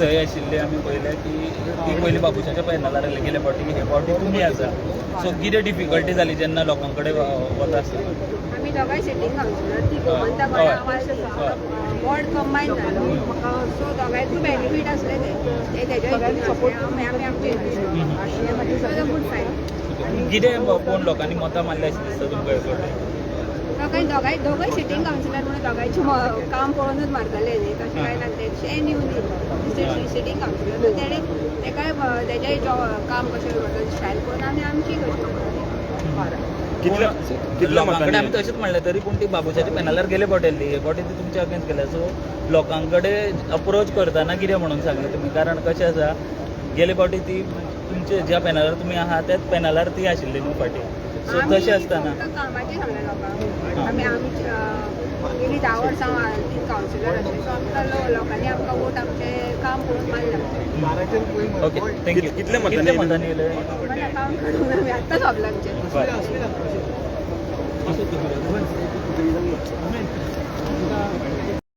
थंय आशिल्ले आमी पळयलें की ती पयलीं बाबुशाच्या पॅनलार गेल्या फावटी हे फावटी तुमी आसा सो कितें डिफिकल्टी जाली जेन्ना लोकां कडेन वता आसतना आम्ही दोगांय सिटींग कावन्सिलर ती गोमंता वॉर्ड कंबायन जालो म्हाका सो दोगांयकूय बेनिफीट आसले ते तेज्या सपोर्ट आमी आमचे गूड फायन कितें कोण लोकांनी मतां मारली अशें दिसता तुमकां हे फावटी दोगांय सिटींग कावन्सिलर म्हणून दोगांयचें काम पळोवनूच मारतले न्ही तशें कांय ना ते न्यू न्ही सिटींग कावन्सिलर तेणे तेका तेजें काम कशें करता स्टायल करून आमी आमची कशी लोकांकडे आमी तशेंच म्हणलें तरी पूण ती बाबुशाच्या पॅनलार गेले फावटी हे फावटी ती तुमच्या अगेन्स्ट गेल्या सो लोकां कडेन अप्रोच करतना कितें म्हणून सांगलें तुमी कारण कशें आसा गेले फावटी ती तुमचे ज्या पॅनलार तुमी आहा त्याच पॅनलार ती आशिल्ली न्हू फाटी सो तशें आसतना कामाचें सांगलें लोकांक आमी गेलीं 10 वर्सां ती कावन्सिलर आसली सो आमकां लोकांनी आमकां वोट आमचें काम पळोवन मारलें ओके थँक्यू कितले मतांनी येले मला काम करून आमी आत्तां सोंपलां आमचें